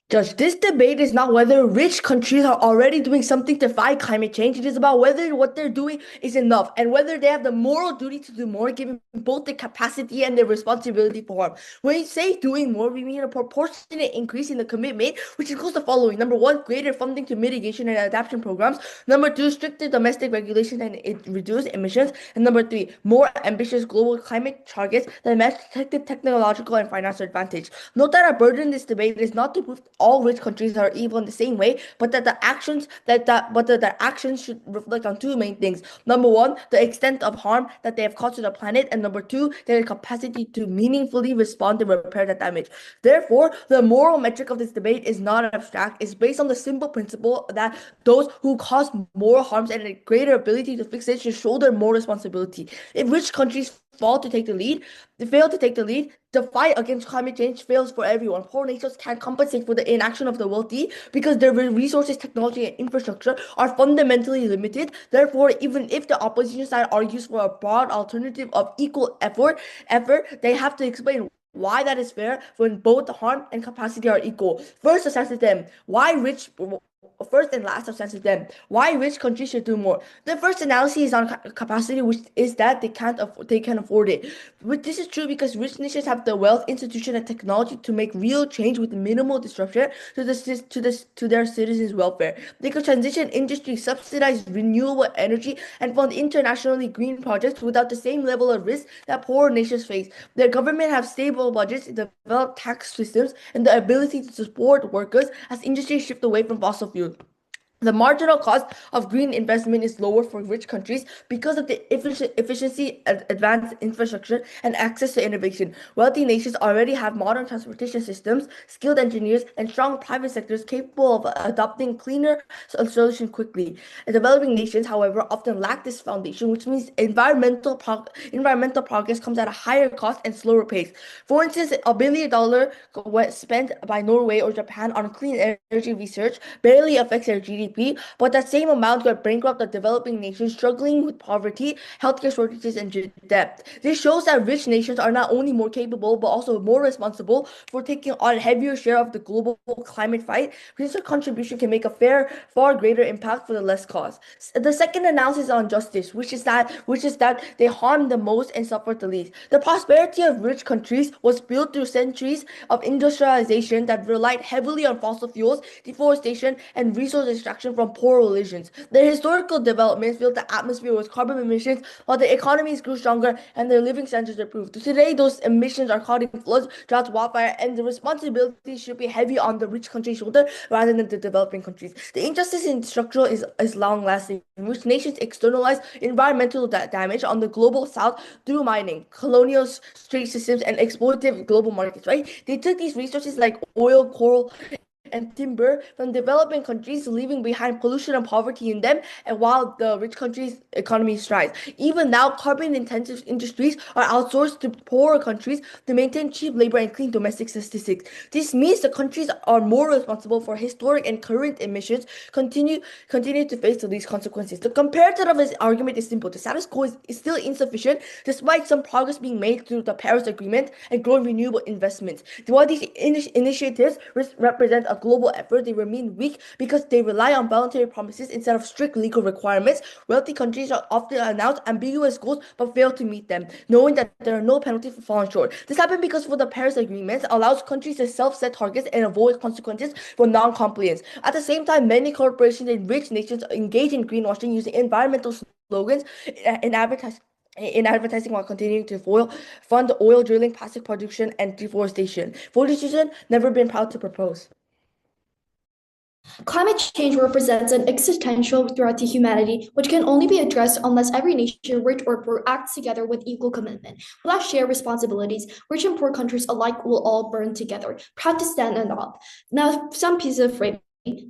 Judge, this debate is not whether rich countries are already doing something to fight climate change. It is about whether what they're doing is enough and whether they have the moral duty to do more, given both the capacity and the responsibility for harm. When we say doing more, we mean a proportionate increase in the commitment, which includes the following. Number one, greater funding to mitigation and adaptation programs. Number two, stricter domestic regulation and reduce emissions. And number three, more ambitious global climate targets that match technological and financial advantage. Note that our burden in this debate is not to prove all rich countries are evil in the same way, but that the actions their actions should reflect on two main things. Number one, the extent of harm that they have caused to the planet, and number two, their capacity to meaningfully respond and repair that damage. Therefore, the moral metric of this debate is not abstract. It's based on the simple principle that those who cause more harms and a greater ability to fix it should shoulder more responsibility. If rich countries fail to take the lead, the fight against climate change fails for everyone. Poor nations can't compensate for the inaction of the wealthy because their resources, technology, and infrastructure are fundamentally limited. Therefore, even if the opposition side argues for a broad alternative of equal effort, they have to explain why that is fair when both the harm and capacity are equal. First and last assess them. Why rich countries should do more. The first analysis is on capacity, which is that they can afford it. But this is true because rich nations have the wealth, institution, and technology to make real change with minimal disruption to their citizens' welfare. They could transition industry, subsidize renewable energy, and fund internationally green projects without the same level of risk that poorer nations face. Their government have stable budgets, developed tax systems, and the ability to support workers as industries shift away from fossil fuels. The marginal cost of green investment is lower for rich countries because of the efficiency, advanced infrastructure, and access to innovation. Wealthy nations already have modern transportation systems, skilled engineers, and strong private sectors capable of adopting cleaner solutions quickly. And developing nations, however, often lack this foundation, which means environmental progress comes at a higher cost and slower pace. For instance, $1 billion spent by Norway or Japan on clean energy research barely affects their GDP, but that same amount could bankrupt the developing nations struggling with poverty, healthcare shortages, and debt. This shows that rich nations are not only more capable, but also more responsible for taking on a heavier share of the global climate fight, since their contribution can make a far greater impact for the less cause. The second analysis is on justice, which is that they harm the most and suffer the least. The prosperity of rich countries was built through centuries of industrialization that relied heavily on fossil fuels, deforestation, and resource extraction from poor religions. Their historical developments filled the atmosphere with carbon emissions while the economies grew stronger and their living standards improved. Today, those emissions are causing floods, droughts, wildfire, and the responsibility should be heavy on the rich countries' shoulder rather than the developing countries. The injustice in structural is long lasting, in which nations externalize environmental damage on the global south through mining, colonial trade systems, and exploitative global markets, right? They took these resources like oil, coal, and timber from developing countries, leaving behind pollution and poverty in them, and while the rich countries' economies thrive. Even now, carbon-intensive industries are outsourced to poorer countries to maintain cheap labor and clean domestic statistics. This means the countries are more responsible for historic and current emissions continue to face these consequences. The comparative of this argument is simple. The status quo is still insufficient despite some progress being made through the Paris Agreement and growing renewable investments. While these initiatives represent a global effort, they remain weak because they rely on voluntary promises instead of strict legal requirements. Wealthy countries are often announce ambiguous goals but fail to meet them, knowing that there are no penalties for falling short. This happened because for the Paris Agreement allows countries to self-set targets and avoid consequences for non-compliance. At the same time, many corporations in rich nations engage in greenwashing using environmental slogans in advertising while continuing to fund oil drilling, plastic production, and deforestation. For this reason, never been proud to propose. Climate change represents an existential threat to humanity, which can only be addressed unless every nation, rich or poor, acts together with equal commitment. Without shared responsibilities, rich and poor countries alike will all burn together, proud to stand on top. Now, some pieces of framing.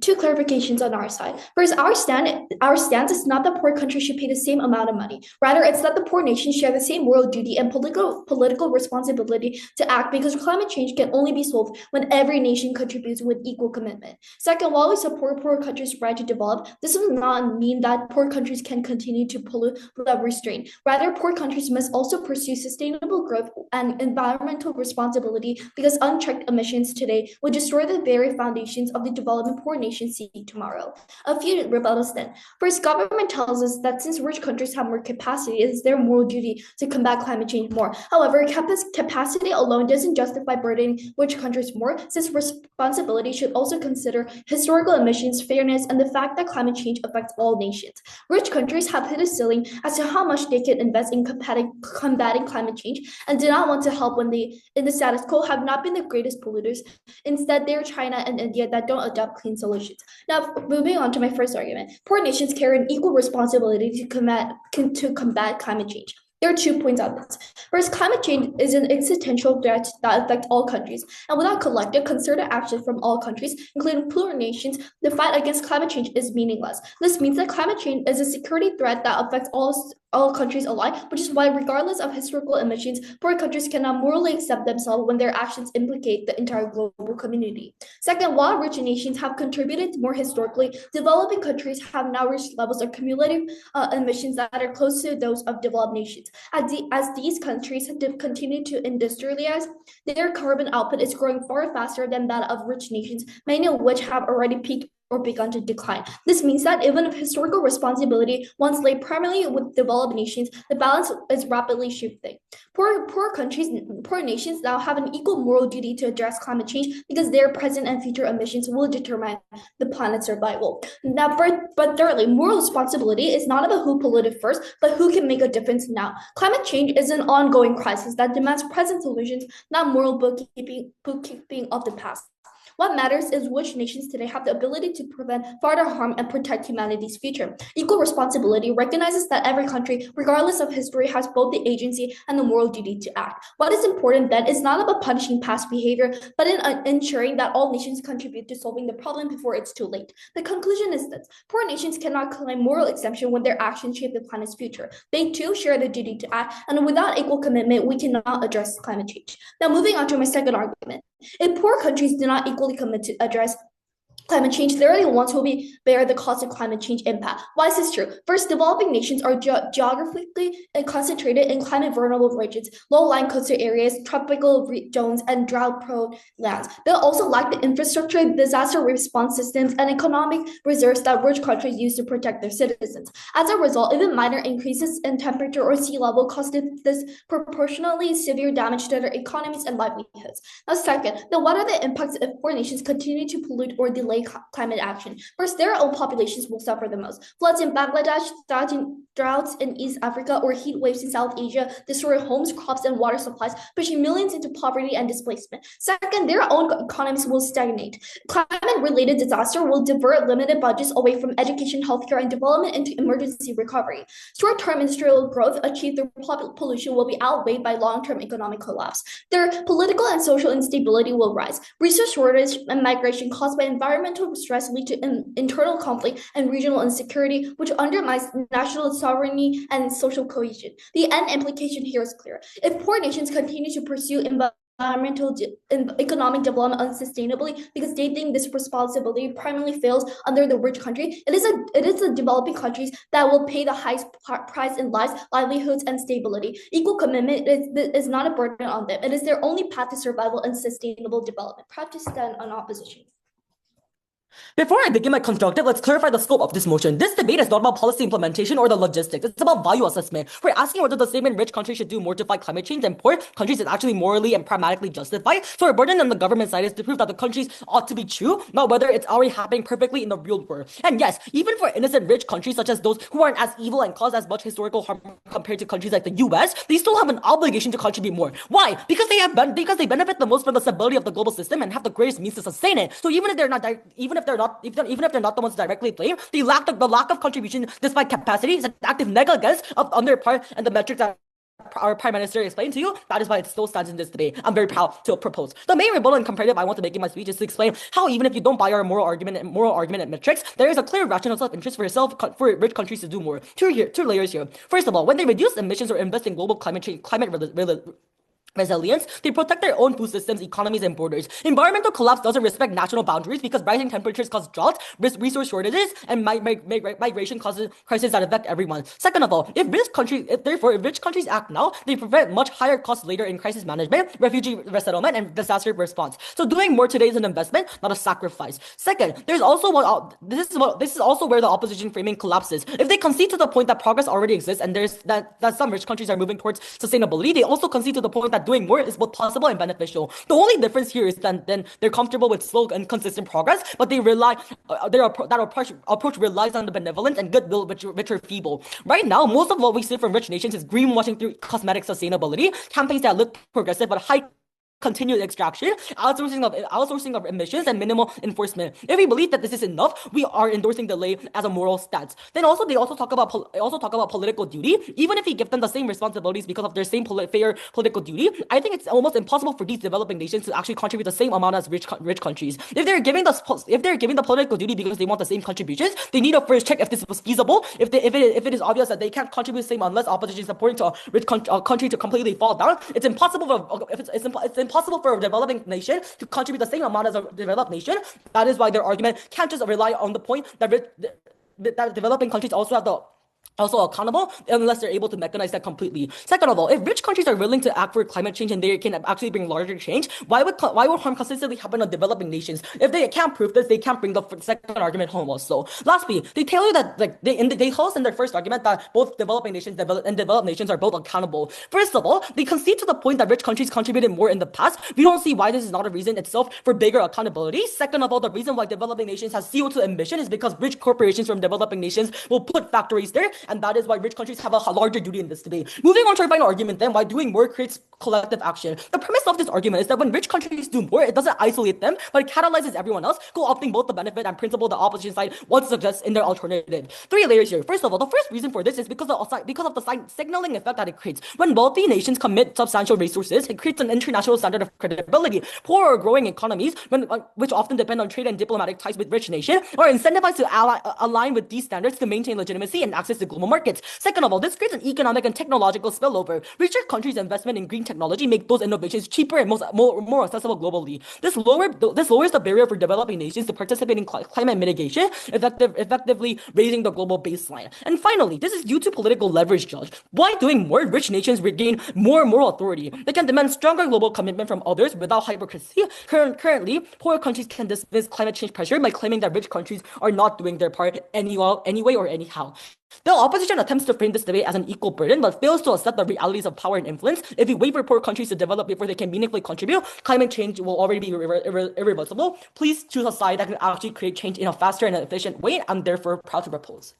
two clarifications on our side. First, our stance is not that poor countries should pay the same amount of money. Rather, it's that the poor nations share the same moral duty and political responsibility to act, because climate change can only be solved when every nation contributes with equal commitment. Second, while we support poor countries' right to develop, this does not mean that poor countries can continue to pollute without restraint. Rather, poor countries must also pursue sustainable growth and environmental responsibility, because unchecked emissions today would destroy the very foundations of the development poor nations see tomorrow. A few rebuttals then. First, government tells us that since rich countries have more capacity, it is their moral duty to combat climate change more. However, capacity alone doesn't justify burdening rich countries more, since responsibility should also consider historical emissions, fairness, and the fact that climate change affects all nations. Rich countries have hit a ceiling as to how much they can invest in combating climate change, and do not want to help when they, in the status quo, have not been the greatest polluters. Instead, they're China and India that don't adopt clean solutions. Now, moving on to my first argument, poor nations carry an equal responsibility to combat climate change. There are 2 points on this. First, climate change is an existential threat that affects all countries, and without collective, concerted action from all countries, including poor nations, the fight against climate change is meaningless. This means that climate change is a security threat that affects all countries alike, which is why, regardless of historical emissions, poor countries cannot morally accept themselves when their actions implicate the entire global community. Second, while rich nations have contributed more historically, developing countries have now reached levels of cumulative emissions that are close to those of developed nations. As these countries continue to industrialize, their carbon output is growing far faster than that of rich nations, many of which have already peaked or begun to decline. This means that even if historical responsibility once lay primarily with developed nations, the balance is rapidly shifting. Poor nations now have an equal moral duty to address climate change, because their present and future emissions will determine the planet's survival. Now, but thirdly, moral responsibility is not about who polluted first, but who can make a difference now. Climate change is an ongoing crisis that demands present solutions, not moral bookkeeping of the past. What matters is which nations today have the ability to prevent further harm and protect humanity's future. Equal responsibility recognizes that every country, regardless of history, has both the agency and the moral duty to act. What is important then is not about punishing past behavior, but in ensuring that all nations contribute to solving the problem before it's too late. The conclusion is this: poor nations cannot claim moral exemption when their actions shape the planet's future. They too share the duty to act, and without equal commitment, we cannot address climate change. Now, moving on to my second argument. If poor countries do not equally commit to address climate change, they're the ones who will bear the cost of climate change impact. Why is this true? First, developing nations are geographically concentrated in climate vulnerable regions, low-lying coastal areas, tropical zones, and drought-prone lands. They also lack the infrastructure, disaster response systems, and economic reserves that rich countries use to protect their citizens. As a result, even minor increases in temperature or sea level cause disproportionately severe damage to their economies and livelihoods. Now, second, what are the impacts if poor nations continue to pollute or delay climate action? First, their own populations will suffer the most. Floods in Bangladesh, droughts in East Africa, or heat waves in South Asia destroy homes, crops, and water supplies, pushing millions into poverty and displacement. Second, their own economies will stagnate. Climate-related disaster will divert limited budgets away from education, healthcare, and development into emergency recovery. Short-term industrial growth achieved through pollution will be outweighed by long-term economic collapse. Their political and social instability will rise. Resource shortage and migration caused by environmental stress lead to internal conflict and regional insecurity, which undermines national sovereignty and social cohesion. The end implication here is clear. If poor nations continue to pursue environmental and economic development unsustainably because they think this responsibility primarily fails under the rich country, it is the developing countries that will pay the highest price in lives, livelihoods, and stability. Equal commitment is not a burden on them. It is their only path to survival and sustainable development. Proud to stand on opposition. Before I begin my constructive, let's clarify the scope of this motion. This debate is not about policy implementation or the logistics. It's about value assessment. We're asking whether the statement rich countries should do more to fight climate change than poor countries is actually morally and pragmatically justified. So our burden on the government side is to prove that the countries ought to be true, not whether it's already happening perfectly in the real world. And yes, even for innocent rich countries such as those who aren't as evil and cause as much historical harm compared to countries like the US, they still have an obligation to contribute more. Why? Because they benefit the most from the stability of the global system and have the greatest means to sustain it. So even if they're not the ones directly blamed, the lack of contribution despite capacity is an active negligence on their part, and the metrics that our Prime Minister explained to you, that is why it still stands in this debate. I'm very proud to propose. The main rebuttal and comparative I want to make in my speech is to explain how even if you don't buy our moral argument and metrics, there is a clear rational self-interest for rich countries to do more. Two layers here. First of all, when they reduce emissions or invest in global resilience, they protect their own food systems, economies, and borders. Environmental collapse doesn't respect national boundaries because rising temperatures cause droughts, resource shortages, and migration causes crises that affect everyone. Second of all, if rich countries act now, they prevent much higher costs later in crisis management, refugee resettlement, and disaster response. So doing more today is an investment, not a sacrifice. Second, there's also this is also where the opposition framing collapses. If they concede to the point that progress already exists and there's that some rich countries are moving towards sustainability, they also concede to the point that doing more is both possible and beneficial. The only difference here is that then they're comfortable with slow and consistent progress, but they rely that approach relies on the benevolence and goodwill which are feeble. Right now, most of what we see from rich nations is greenwashing through cosmetic sustainability, campaigns that look progressive but hide continued extraction, outsourcing of emissions, and minimal enforcement. If we believe that this is enough, we are endorsing delay as a moral stance. Then they also talk about political duty. Even if we give them the same responsibilities because of their same fair political duty, I think it's almost impossible for these developing nations to actually contribute the same amount as rich countries. If they're giving the political duty because they want the same contributions, they need to first check if this was feasible. If it is obvious that they can't contribute the same unless opposition is supporting to a rich country to completely fall down, it's impossible for a developing nation to contribute the same amount as a developed nation. That is why their argument can't just rely on the point that developing countries also accountable unless they're able to mechanize that completely. Second of all, if rich countries are willing to act for climate change and they can actually bring larger change, why would harm consistently happen on developing nations? If they can't prove this, they can't bring the second argument home also. Lastly, they tell you that they tell us in their first argument that both developing nations and developed nations are both accountable. First of all, they concede to the point that rich countries contributed more in the past. We don't see why this is not a reason itself for bigger accountability. Second of all, the reason why developing nations has CO2 emission is because rich corporations from developing nations will put factories there, and that is why rich countries have a larger duty in this debate. Moving on to our final argument then, why doing more creates collective action. The premise of this argument is that when rich countries do more, it doesn't isolate them, but it catalyzes everyone else, co-opting both the benefit and principle the opposition side wants to suggest in their alternative. Three layers here. First of all, the first reason for this is because of the signaling effect that it creates. When wealthy nations commit substantial resources, it creates an international standard of credibility. Poor or growing economies, which often depend on trade and diplomatic ties with rich nations, are incentivized to align with these standards to maintain legitimacy and access to global markets. Second of all, this creates an economic and technological spillover. Richer countries' investment in green technology make those innovations cheaper and more accessible globally. This lowers the barrier for developing nations to participate in climate mitigation, effectively raising the global baseline. And finally, this is due to political leverage, Judge. By doing more, rich nations regain more moral authority. They can demand stronger global commitment from others without hypocrisy. Currently, poor countries can dismiss climate change pressure by claiming that rich countries are not doing their part anyway or anyhow. The opposition attempts to frame this debate as an equal burden, but fails to accept the realities of power and influence. If we wait for poor countries to develop before they can meaningfully contribute, climate change will already be irreversible. Please choose a side that can actually create change in a faster and efficient way. I'm therefore proud to propose.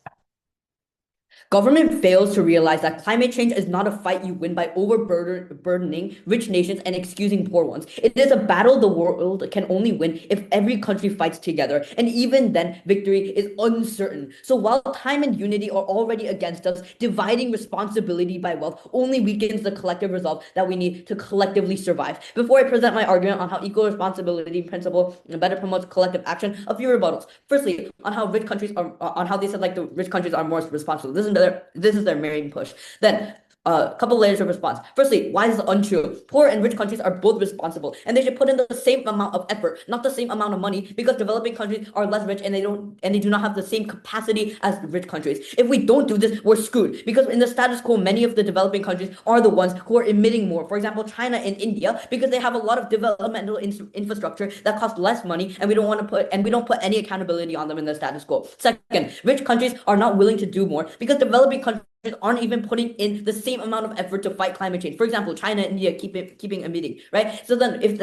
Government fails to realize that climate change is not a fight you win by overburdening rich nations and excusing poor ones. It is a battle the world can only win if every country fights together. And even then, victory is uncertain. So while time and unity are already against us, dividing responsibility by wealth only weakens the collective resolve that we need to collectively survive. Before I present my argument on how equal responsibility principle better promotes collective action, a few rebuttals. Firstly, on how they said the rich countries are more responsible. This is their main push. Then a couple layers of response. Firstly, why is this untrue? Poor and rich countries are both responsible, and they should put in the same amount of effort, not the same amount of money, because developing countries are less rich and they do not have the same capacity as rich countries. If we don't do this, we're screwed, because in the status quo, many of the developing countries are the ones who are emitting more. For example, China and India, because they have a lot of developmental infrastructure that costs less money, and we don't put any accountability on them in the status quo. Second, rich countries are not willing to do more because developing countries aren't even putting in the same amount of effort to fight climate change. For example, China and India keeping emitting, right? So then if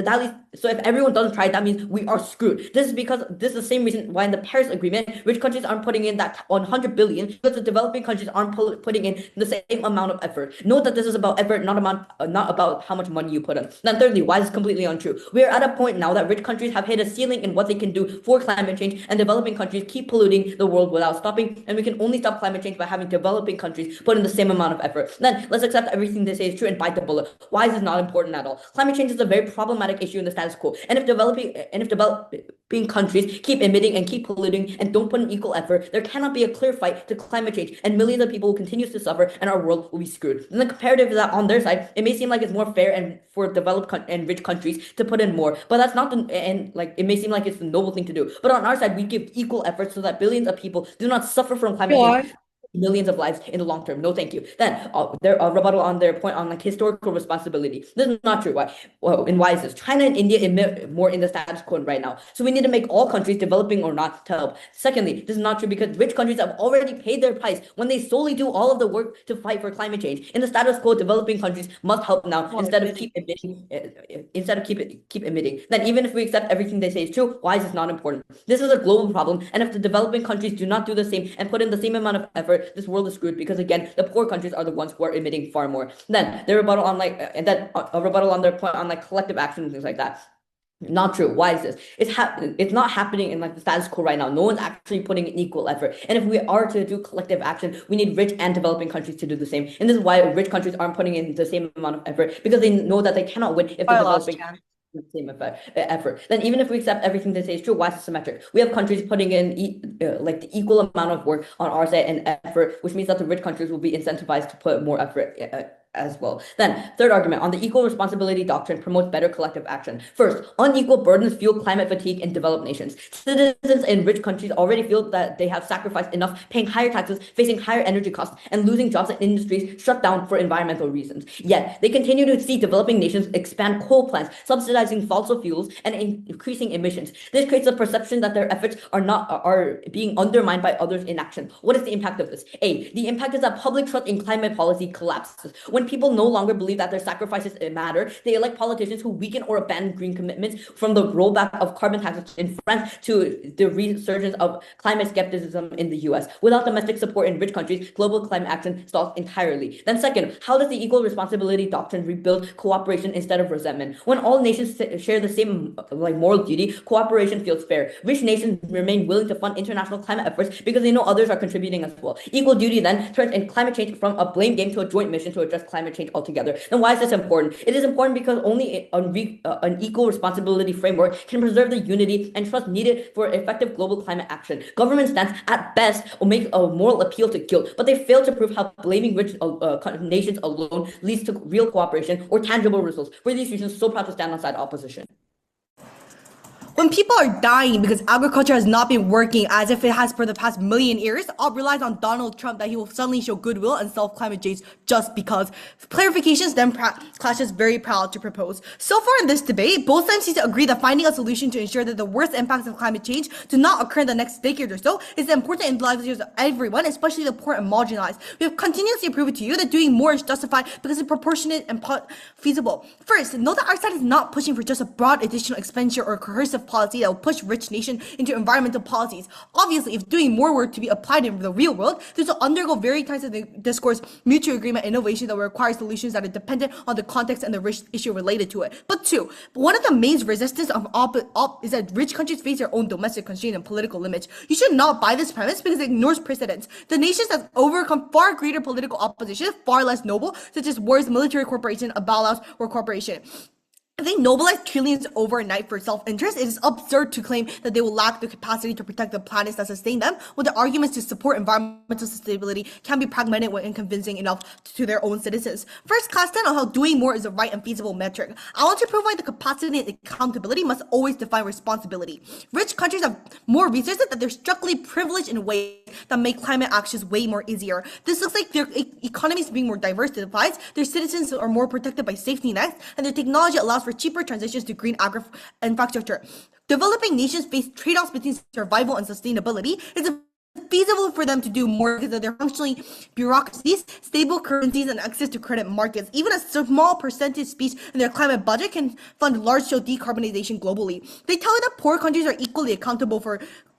everyone doesn't try, that means we are screwed. This is the same reason why in the Paris Agreement, rich countries aren't putting in that 100 billion, because the developing countries aren't putting in the same amount of effort. Note that this is about effort, not about how much money you put in. Then thirdly, why is this completely untrue? We are at a point now that rich countries have hit a ceiling in what they can do for climate change, and developing countries keep polluting the world without stopping, and we can only stop climate change by having developing countries countries put in the same amount of effort. Then let's accept everything they say is true and bite the bullet. Why is this not important at all? Climate change is a very problematic issue in the status quo. And if developing countries keep emitting and keep polluting and don't put in equal effort, there cannot be a clear fight to climate change, and millions of people will continue to suffer, and our world will be screwed. And the comparative is that on their side, it may seem like it's more fair and for developed and rich countries to put in more, but that's not it may seem like it's the noble thing to do. But on our side, we give equal effort so that billions of people do not suffer from climate change, millions of lives in the long term. No, thank you. Then their rebuttal on their point on like historical responsibility. This is not true. Why? Well, and why is this? China and India emit more in the status quo right now. So we need to make all countries, developing or not, to help. Secondly, this is not true because rich countries have already paid their price when they solely do all of the work to fight for climate change. In the status quo, developing countries must help now instead of keep emitting. Keep emitting. Then even if we accept everything they say is true, why is this not important? This is a global problem, and if the developing countries do not do the same and put in the same amount of effort, this world is screwed because again, the poor countries are the ones who are emitting far more. Then their rebuttal on a rebuttal on their point on like collective action and things like that. Not true. Why is this? It's not happening in like the status quo right now. No one's actually putting in equal effort. And if we are to do collective action, we need rich and developing countries to do the same. And this is why rich countries aren't putting in the same amount of effort, because they know that they cannot win if the developing the same effort. Then even if we accept everything they say is true, why is it symmetric? We have countries putting in like the equal amount of work on our side and effort, which means that the rich countries will be incentivized to put more effort as well. Then third argument on the equal responsibility doctrine promotes better collective action. First, unequal burdens fuel climate fatigue in developed nations. Citizens in rich countries already feel that they have sacrificed enough, paying higher taxes, facing higher energy costs, and losing jobs in industries shut down for environmental reasons. Yet they continue to see developing nations expand coal plants, subsidizing fossil fuels, and increasing emissions. This creates a perception that their efforts are being undermined by others' inaction. What is the impact of this? The impact is that public trust in climate policy collapses. When people no longer believe that their sacrifices matter, they elect politicians who weaken or abandon green commitments, from the rollback of carbon taxes in France to the resurgence of climate skepticism in the US. Without domestic support in rich countries, global climate action stalls entirely. Then second, how does the equal responsibility doctrine rebuild cooperation instead of resentment? When all nations share the same moral duty, cooperation feels fair. Rich nations remain willing to fund international climate efforts because they know others are contributing as well. Equal duty then turns in climate change from a blame game to a joint mission to address climate change altogether. Then why is this important? It is important because only an equal responsibility framework can preserve the unity and trust needed for effective global climate action. Government stance at best will make a moral appeal to guilt, but they fail to prove how blaming rich nations alone leads to real cooperation or tangible results. For these reasons, so proud to stand alongside opposition. When people are dying because agriculture has not been working as if it has for the past million years, all relies on Donald Trump that he will suddenly show goodwill and solve climate change just because. Clarifications then Clash is very proud to propose. So far in this debate, both sides seem to agree that finding a solution to ensure that the worst impacts of climate change do not occur in the next decade or so is important in the livelihoods of everyone, especially the poor and marginalized. We have continuously proved to you that doing more is justified because it's proportionate and feasible. First, note that our side is not pushing for just a broad additional expenditure or coercive policy that will push rich nations into environmental policies. Obviously, if doing more work to be applied in the real world, this will undergo various kinds of discourse, mutual agreement, innovation that will require solutions that are dependent on the context and the rich issue related to it. But two, one of the main resistance of is that rich countries face their own domestic constraints and political limits. You should not buy this premise because it ignores precedents. The nations that overcome far greater political opposition, far less noble, such as wars, military cooperation, a bailouts, or cooperation. If they mobilize trillions overnight for self-interest, it is absurd to claim that they will lack the capacity to protect the planets that sustain them, when the arguments to support environmental sustainability can be pragmatic when convincing enough to their own citizens. First, class 10 on how doing more is a right and feasible metric. I want to provide the capacity and accountability must always define responsibility. Rich countries have more resources that they're structurally privileged in ways that make climate actions way more easier. This looks like their economies being more diversified, their citizens are more protected by safety nets, and their technology allows for cheaper transitions to green infrastructure. Developing nations face trade-offs between survival and sustainability. It's feasible for them to do more because of their functioning bureaucracies, stable currencies, and access to credit markets. Even a small percentage piece in their climate budget can fund large-scale decarbonization globally. They tell you that poor countries are equally accountable for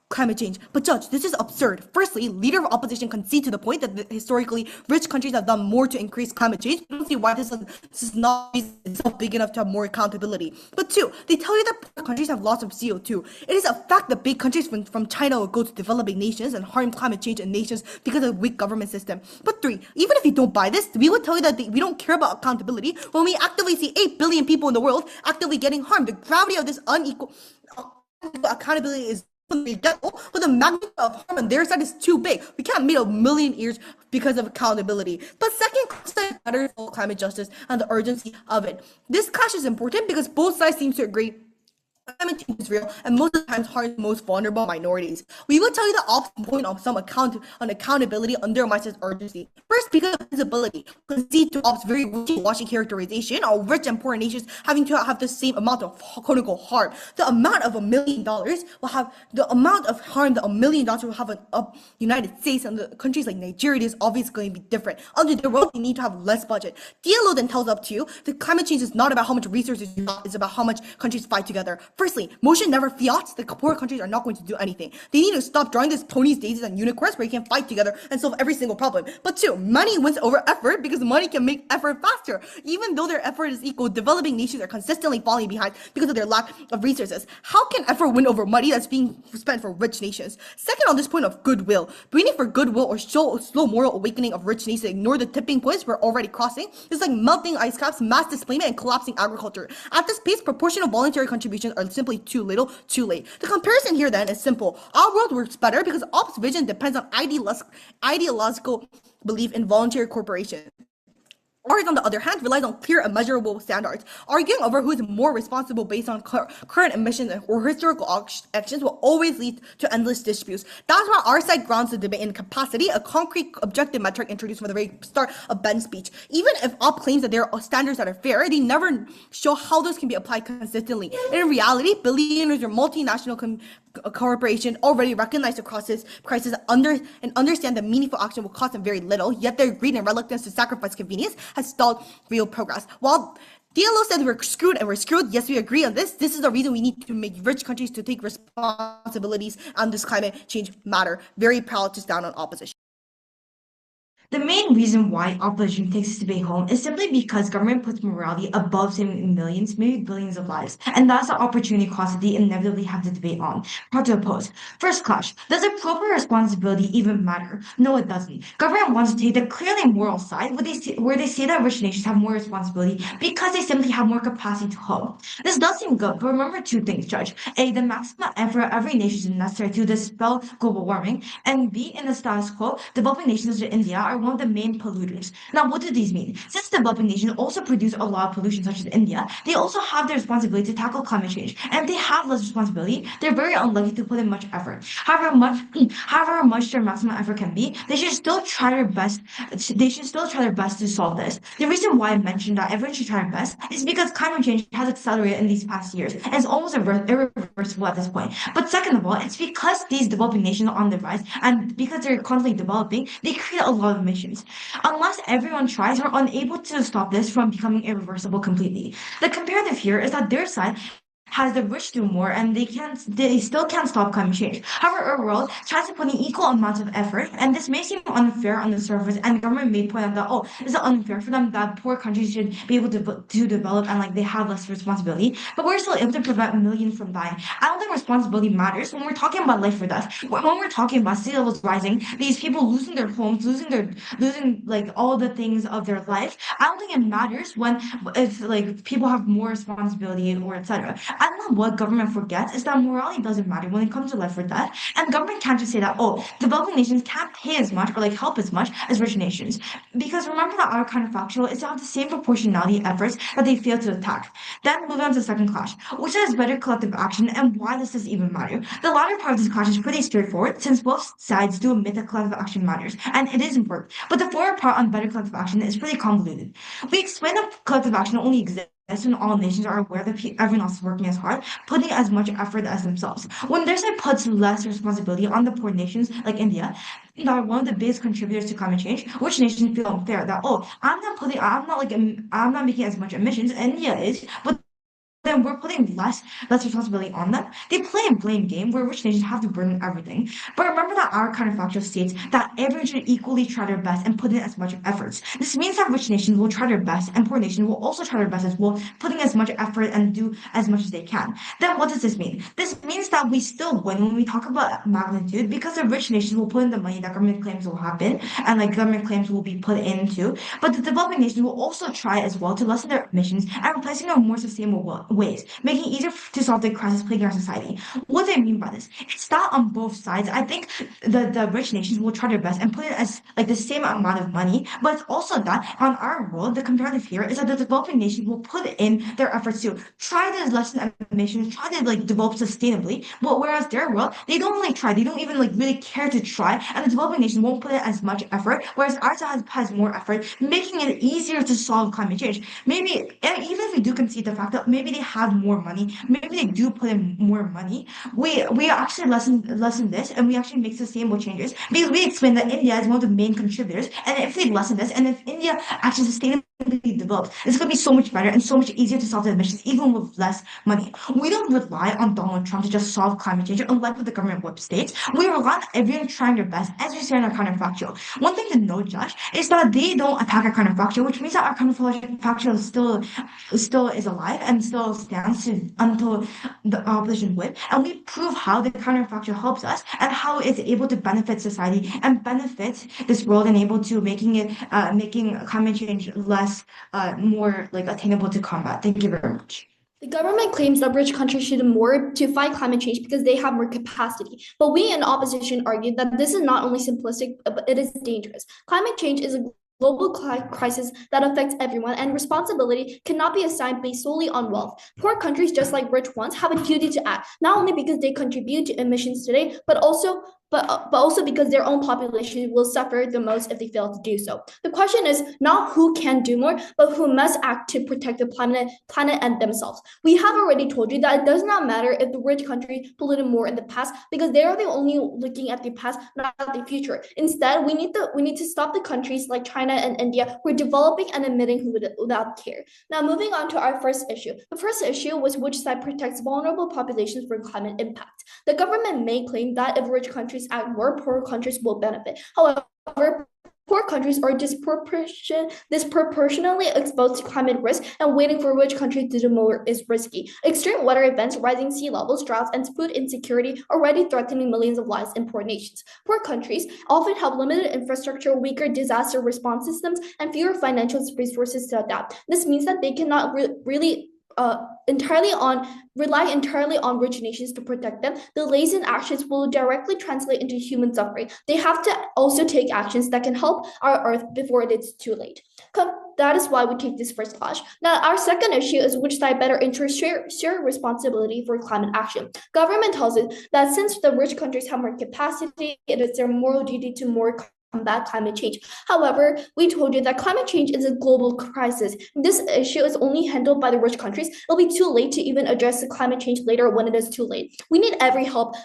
climate change. But Judge, this is absurd. Firstly, leader of opposition concede to the point that historically rich countries have done more to increase climate change. I don't see why this is not itself big enough to have more accountability. But two, they tell you that poor countries have lots of CO2. It is a fact that big countries from China will go to developing nations and harm climate change in nations because of the weak government system. But three, even if you don't buy this, we would tell you that we don't care about accountability when we actively see 8 billion people in the world actively getting harmed. The gravity of this unequal accountability is unforgettable, but the magnitude of harm on their side is too big. We can't meet a million ears because of accountability. But second, matters for climate justice and the urgency of it. This clash is important because both sides seem to agree climate change is real and most of the times harms the most vulnerable minorities. We will tell you the opposite point on some accountability undermines its urgency. First, because of visibility, concede to Ops' very wishy-washy characterization of rich and poor nations having to have the same amount of quote-unquote harm. The amount of $1 million will have the amount of harm that $1 million will have in United States and the countries like Nigeria is obviously going to be different. Under the world, they need to have less budget. DLO then tells up to you that climate change is not about how much resources you have, it's about how much countries fight together. Firstly, motion never fiat. The poor countries are not going to do anything. They need to stop drawing these ponies, daisies, and unicorns where you can fight together and solve every single problem. But two, money wins over effort because money can make effort faster. Even though their effort is equal, developing nations are consistently falling behind because of their lack of resources. How can effort win over money that's being spent for rich nations? Second, on this point of goodwill, waiting for goodwill or slow moral awakening of rich nations to ignore the tipping points we're already crossing is like melting ice caps, mass displacement, and collapsing agriculture. At this pace, proportional voluntary contributions are simply too little, too late. The comparison here then is simple. Our world works better because Ops' vision depends on ideological belief in voluntary cooperation. Ours, on the other hand, relies on clear and measurable standards. Arguing over who is more responsible based on current emissions or historical actions will always lead to endless disputes. That's why our side grounds the debate in capacity, a concrete objective metric introduced from the very start of Ben's speech. Even if OP claims that there are standards that are fair, they never show how those can be applied consistently. In reality, billionaires or multinational corporation already recognize the crisis and understand that meaningful action will cost them very little, yet their greed and reluctance to sacrifice convenience has stalled real progress. While DLO said we're screwed, yes, we agree on this. This is the reason we need to make rich countries to take responsibilities on this climate change matter. Very proud to stand on opposition. The main reason why opposition takes this debate home is simply because government puts morality above saving millions, maybe billions of lives. And that's the opportunity cost that they inevitably have to debate on. How to oppose. First clash. Does appropriate responsibility even matter? No, it doesn't. Government wants to take the clearly moral side where they say that rich nations have more responsibility because they simply have more capacity to help. This does seem good, but remember two things, Judge. A, the maximum effort every nation is necessary to dispel global warming. And B, in the status quo, developing nations such as India are one of the main polluters. Now, what do these mean? Since developing nations also produce a lot of pollution, such as India, they also have the responsibility to tackle climate change. And if they have less responsibility, they're very unlikely to put in much effort. However much their maximum effort can be, they should still try their best. They should still try their best to solve this. The reason why I mentioned that everyone should try their best is because climate change has accelerated in these past years, and it's almost irreversible at this point. But second of all, it's because these developing nations are on the rise, and because they're constantly developing, they create a lot of emissions. Unless everyone tries, we're unable to stop this from becoming irreversible completely. The comparative here is that their side has the rich do more and they still can't stop climate change. However, our world tries to put in equal amounts of effort, and this may seem unfair on the surface, and the government may point out that, oh, it's unfair for them that poor countries should be able to develop and like they have less responsibility, but we're still able to prevent millions from dying. I don't think responsibility matters when we're talking about life or death. When we're talking about sea levels rising, these people losing their homes, losing like all the things of their life, I don't think it matters when if like people have more responsibility or etc. I don't know what government forgets is that morality doesn't matter when it comes to life or death. And government can't just say that, oh, developing nations can't pay as much or like help as much as rich nations. Because remember that our counterfactual is to have the same proportionality efforts that they fail to attack. Then moving on to the second clash, which is better collective action and why does this even matter? The latter part of this clash is pretty straightforward since both sides do admit that collective action matters, and it is important. But the former part on better collective action is pretty convoluted. We explain that collective action only exists when all nations are aware that everyone else is working as hard, putting as much effort as themselves. When their side puts less responsibility on the poor nations like India, that are one of the biggest contributors to climate change, which nations feel unfair that, oh, I'm not making as much emissions, India is, but then when we're putting less responsibility on them, they play a blame game where rich nations have to burden everything. But remember that our counterfactual states that everyone should equally try their best and put in as much efforts. This means that rich nations will try their best and poor nations will also try their best as well, putting as much effort and do as much as they can. Then what does this mean? This means that we still win when we talk about magnitude because the rich nations will put in the money that government claims will happen and like government claims will be put into. But the developing nations will also try as well to lessen their emissions and replacing them with more sustainable ways, making it easier to solve the crisis plaguing our society. What do I mean by this? It's that on both sides. I think the rich nations will try their best and put it as like the same amount of money, but it's also that on our world, the comparative here is that the developing nations will put in their efforts to try to lessen emissions, try to like develop sustainably. But whereas their world, they don't really try. They don't even like really care to try, and the developing nation won't put in as much effort. Whereas ours has more effort, making it easier to solve climate change. Maybe and even if we do concede the fact that maybe they have more money, maybe they do put in more money, we actually lessen this and we actually make sustainable changes because we explain that India is one of the main contributors, and if they lessen this and if India actually sustainably develops, it's going to be so much better and so much easier to solve the emissions even with less money. We don't rely on Donald Trump to just solve climate change, unlike what the government whip states. We rely on everyone trying their best, as we say in our counterfactual. One thing to note, Josh, is that they don't attack our counterfactual, which means that our counterfactual still is alive and still stands until the opposition win. And we prove how the counterfactual helps us and how it's able to benefit society and benefit this world and able to making climate change less more like attainable to combat. Thank you very much. The government claims that rich countries should do more to fight climate change because they have more capacity. But we in opposition argue that this is not only simplistic, but it is dangerous. Climate change is a global crisis that affects everyone, and responsibility cannot be assigned based solely on wealth. Poor countries, just like rich ones, have a duty to act, not only because they contribute to emissions today, but also because their own population will suffer the most if they fail to do so. The question is not who can do more, but who must act to protect the planet and themselves. We have already told you that it does not matter if the rich countries polluted more in the past because they are the only looking at the past, not the future. Instead, we need to stop the countries like China and India who are developing and emitting without care. Now, moving on to our first issue. The first issue was which side protects vulnerable populations from climate impact. The government may claim that if rich countries act more, poor countries will benefit. However, poor countries are disproportionately exposed to climate risk, and waiting for rich countries to do more is risky. Extreme weather events, rising sea levels, droughts, and food insecurity are already threatening millions of lives in poor nations. Poor countries often have limited infrastructure, weaker disaster response systems, and fewer financial resources to adapt. This means that they cannot rely entirely on rich nations to protect them. Delays in actions will directly translate into human suffering. They have to also take actions that can help our Earth before it's too late. That is why we take this first clash. Now, our second issue is which side better interests share responsibility for climate action. Government tells us that since the rich countries have more capacity, it is their moral duty to more combat climate change. However, we told you that climate change is a global crisis. This issue is only handled by the rich countries. It'll be too late to even address the climate change later when it is too late. We need every help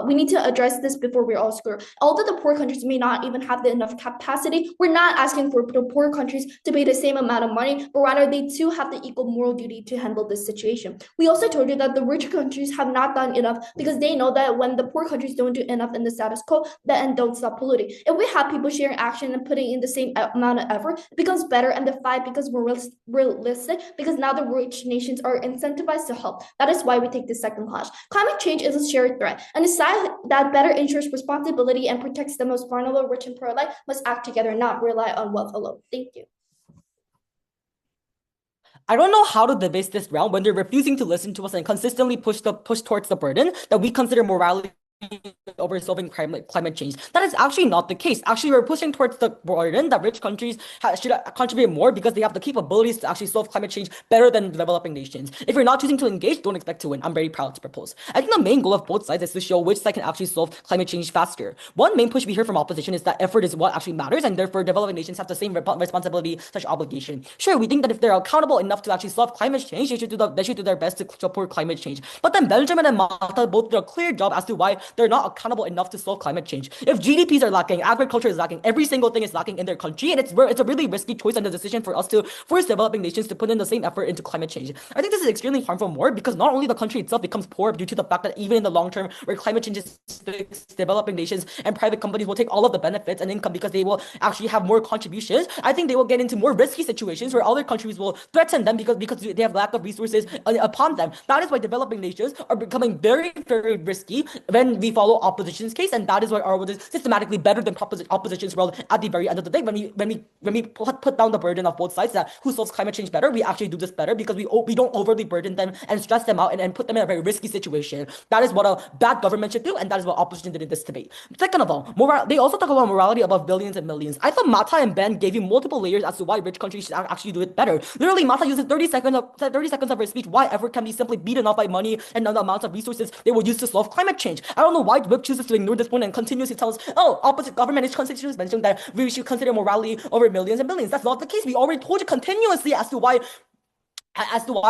we need to address this before we're all screwed. Although the poor countries may not even have enough capacity, we're not asking for the poor countries to pay the same amount of money, but rather they too have the equal moral duty to handle this situation. We also told you that the rich countries have not done enough because they know that when the poor countries don't do enough in the status quo, then don't stop polluting. If we have people sharing action and putting in the same amount of effort, it becomes better and the fight becomes more realistic because now the rich nations are incentivized to help. That is why we take this second clash. Climate change is a shared threat, and the side that better ensures responsibility and protects the most vulnerable, rich and poor alike must act together, not rely on wealth alone. Thank you. I don't know how to debate this round when they're refusing to listen to us and consistently push towards the burden that we consider morality over solving climate change. That is actually not the case. Actually, we're pushing towards the burden that rich countries should contribute more because they have the capabilities to actually solve climate change better than developing nations. If you're not choosing to engage, don't expect to win. I'm very proud to propose. I think the main goal of both sides is to show which side can actually solve climate change faster. One main push we hear from opposition is that effort is what actually matters, and therefore developing nations have the same responsibility / obligation. Sure, we think that if they're accountable enough to actually solve climate change, they should do their best to support climate change. But then Benjamin and Mata both did a clear job as to why they're not accountable enough to solve climate change. If GDPs are lacking, agriculture is lacking, every single thing is lacking in their country, and it's a really risky choice and a decision for us to force developing nations to put in the same effort into climate change. I think this is extremely harmful more because not only the country itself becomes poor due to the fact that even in the long term, where climate change is fixed, developing nations and private companies will take all of the benefits and income because they will actually have more contributions. I think they will get into more risky situations where other countries will threaten them because they have lack of resources upon them. That is why developing nations are becoming very, very risky when we follow opposition's case, and that is why our world is systematically better than opposition's world at the very end of the day. When we put down the burden of both sides that who solves climate change better, we actually do this better because we don't overly burden them and stress them out and put them in a very risky situation. That is what a bad government should do, and that is what opposition did in this debate. Second of all, they also talk about morality above billions and millions. I thought Mata and Ben gave you multiple layers as to why rich countries should actually do it better. Literally, Mata uses 30 seconds of her speech why effort can be simply beaten off by money and the amounts of resources they will use to solve climate change. I don't know why Whip chooses to ignore this point and continuously tells us, oh, opposite government is constitutions mentioned that we should consider morality over millions and billions. That's not the case. We already told you continuously as to why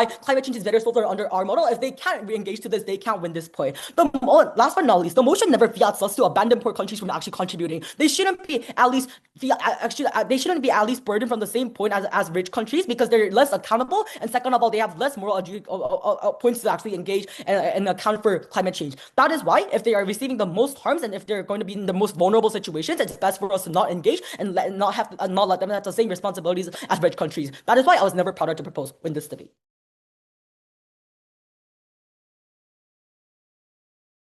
climate change is better solved under our model. If they can't re-engage to this, they can't win this point. Last but not least, the motion never fiats us to abandon poor countries from actually contributing. They shouldn't be at least burdened from the same point as rich countries because they're less accountable, and second of all, they have less moral points to actually engage and account for climate change. That is why if they are receiving the most harms and if they're going to be in the most vulnerable situations, it's best for us to not engage and not let them have the same responsibilities as rich countries. That is why I was never prouder to propose in this debate.